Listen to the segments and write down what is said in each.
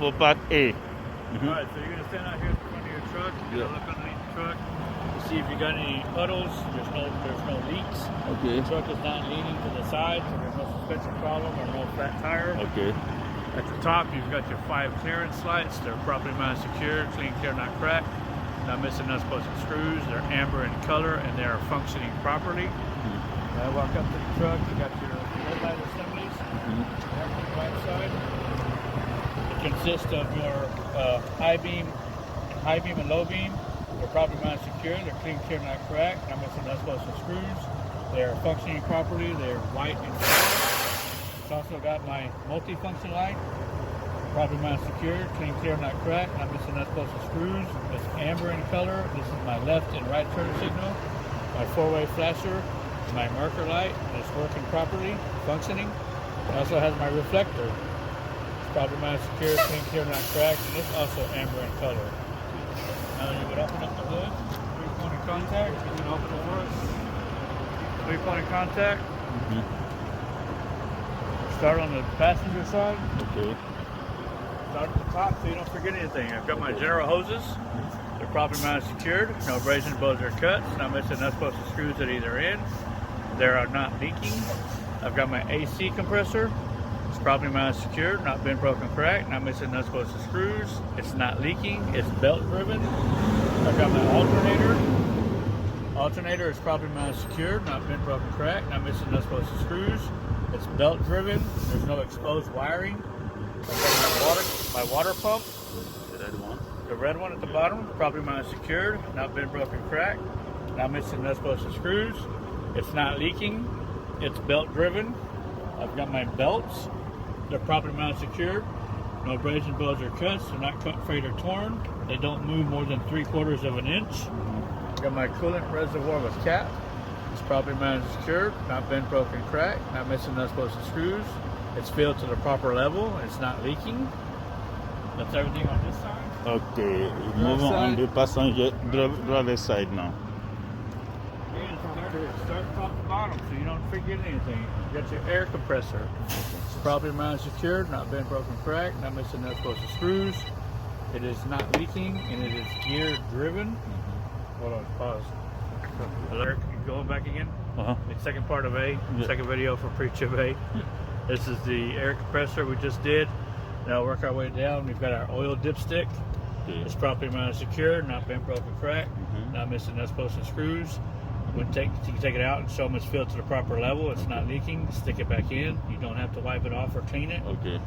For part A. Alright, so you're going to stand out here in front of your truck. You're going to look underneath the truck to see if you got any puddles. There's no leaks. Okay. The truck is not leaning to the side, so there's no suspension problem or no flat tire. Okay. At the top, you've got your 5 clearance lights. They're properly mounted secure, clean, clear, not cracked. Not missing, not supposed to screws. They're amber in color and they are functioning properly. When I walk up to the truck, you got your red light assemblies. There on the right side. It consists of your high beam and low beam. They're properly mounted secure. They're clean, clear, not cracked. Not missing, not supposed to screws. They're functioning properly. They're white in color. It's also got my multi-function light. Properly mounted secure, clean, clear, not cracked. Not missing, not supposed to screws. It's amber in color. This is my left and right turn signal. My 4-way flasher. My marker light. And it's working properly, functioning. It also has my reflector. It's properly mounted secure, clean, clear, not cracked. And it's also amber in color. Now you would open up the hood. 3-point of contact. You can open it for us. 3-point of contact. Start on the passenger side. Okay. Start at the top so you don't forget anything. I've got my general hoses. They're properly mounted secured. No abrasions, blows, or cuts. Not missing, not supposed to screws at either end. They are not leaking. I've got my AC compressor. It's properly mounted secured. Not been broken, cracked. Not missing, not supposed to screws. It's not leaking. It's belt driven. I've got my alternator. Alternator is properly mounted secured. Not been broken, cracked. Not missing, not supposed to screws. It's belt driven. There's no exposed wiring. I've got my water pump. The red one at the bottom, properly mounted secured, not been broken, cracked, not missing, not supposed to screws. It's not leaking. It's belt driven. I've got my belts. They're properly mounted secured. No abrasions, blows, or cuts. They're not cut, frayed, or torn. They don't move more than 3/4 of an inch. I've got my coolant reservoir with cap. It's properly mounted secured, not been broken, cracked, not missing, not supposed to screws. It's filled to the proper level. It's not leaking. That's everything on this side. Okay. Moving on the passenger driver's side now. Again, start top to bottom so you don't forget anything. You got your air compressor. It's properly mounted secured, not been broken, cracked, not missing, not supposed to screws. It is not leaking and it is gear driven. Hold on, pause. Alert, going back again. The second part of A, second video for pre-chip A. This is the air compressor we just did. Now work our way down. We've got our oil dipstick. It's properly mounted secure, not been broken, cracked, not missing, not supposed to screws. You can take it out and show them it's filled to the proper level. It's not leaking. Stick it back in. You don't have to wipe it off or clean it. Okay.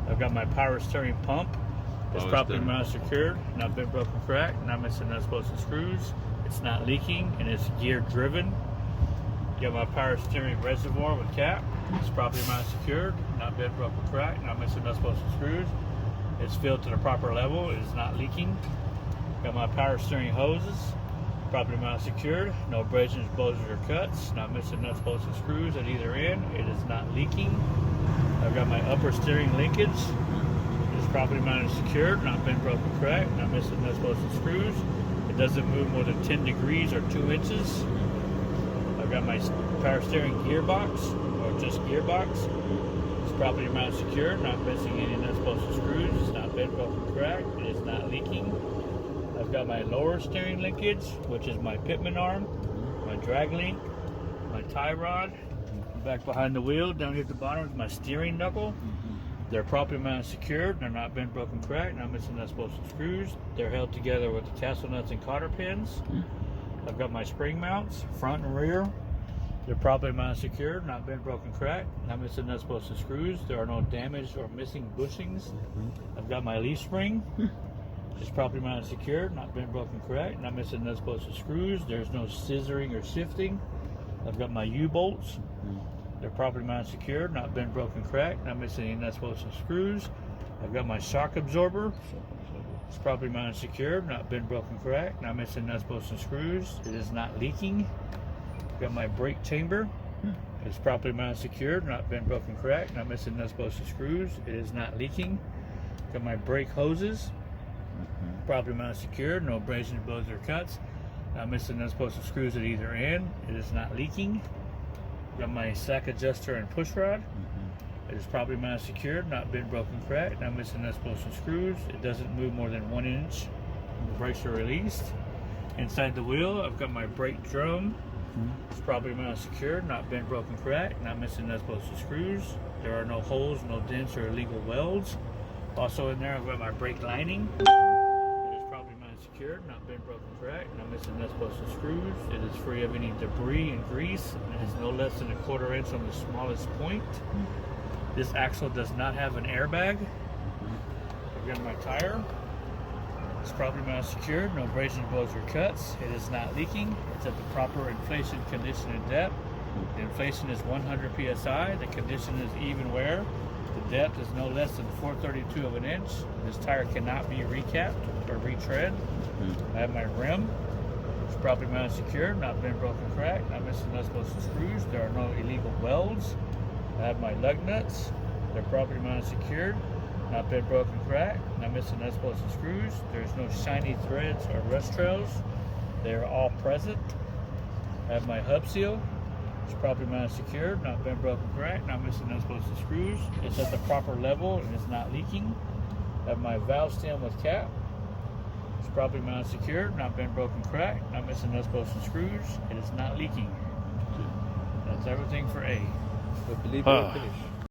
I've got my power steering pump. It's properly mounted secured, not been broken, cracked, not missing, not supposed to screws. It's not leaking and it's gear driven. Got my power steering reservoir with cap. It's properly mounted secured, not been broken, cracked, not missing, not supposed to screws. It's filled to the proper level. It is not leaking. Got my power steering hoses, properly mounted secured, no abrasions, blows, or cuts, not missing, not supposed to screws at either end. It is not leaking. I've got my upper steering linkage. It's properly mounted secured, not been broken, cracked, not missing, not supposed to screws. It doesn't move more than 10 degrees or 2 inches. I've got my power steering gearbox, or just gearbox. It's properly mounted secure, not missing any not supposed to screws. It's not been broken, cracked. It is not leaking. I've got my lower steering linkage, which is my pitman arm, my drag link, my tie rod. Back behind the wheel, down here at the bottom is my steering knuckle. They're properly mounted secured. They're not been broken, cracked, not missing not supposed to screws. They're held together with the tassel nuts and cotter pins. I've got my spring mounts, front and rear. They're properly mounted secured, not been broken, cracked, not missing, not supposed to screws. There are no damaged or missing bushings. I've got my leaf spring. It's properly mounted secured, not been broken, cracked, not missing, not supposed to screws. There's no scissoring or shifting. I've got my U-bolts. They're properly mounted secured, not been broken, cracked, not missing any not supposed to screws. I've got my shock absorber. It's properly mounted secured, not been broken, cracked, not missing, not supposed to screws. It is not leaking. Got my brake chamber. It's properly mounted secured, not been broken, cracked, not missing, not supposed to screws. It is not leaking. Got my brake hoses. Properly mounted secured, no abrasions, blows, or cuts. Not missing, not supposed to screws at either end. It is not leaking. Got my sack adjuster and push rod. It is properly mounted, secured, not bent, broken, cracked, not missing nuts, bolts, and screws. It doesn't move more than 1 inch. The brakes are released. Inside the wheel, I've got my brake drum. It's properly mounted, secured, not bent, broken, cracked, not missing nuts, bolts, and screws. There are no holes, no dents, or illegal welds. Also in there, I've got my brake lining. It is properly mounted, secured, not bent, broken, cracked, not missing nuts, bolts, and screws. It is free of any debris and grease, and it has no less than 1/4 inch on the smallest point. This axle does not have an airbag. I've got my tire. It's properly mounted, secured, no abrasions, blows, or cuts. It is not leaking. It's at the proper inflation condition and depth. The inflation is 100 psi. The condition is even wear. The depth is no less than 4/32 of an inch. This tire cannot be recapped or retread. I have my rim. It's properly mounted, secured, not bent, broken, cracked, not missing nuts, bolts, and screws. There are no illegal welds. I have my lug nuts. They're properly mounted, secured, not bent, broken, cracked, not missing nuts, bolts, and screws. There's no shiny threads or rust trails. They are all present. I have my hub seal. It's properly mounted, secured, not bent, broken, cracked, not missing nuts, bolts, and screws. It's at the proper level and it's not leaking. I have my valve stem with cap. It's properly mounted, secured, not bent, broken, cracked, not missing nuts, bolts, and screws. It is not leaking. That's everything for A. I believe we're finished.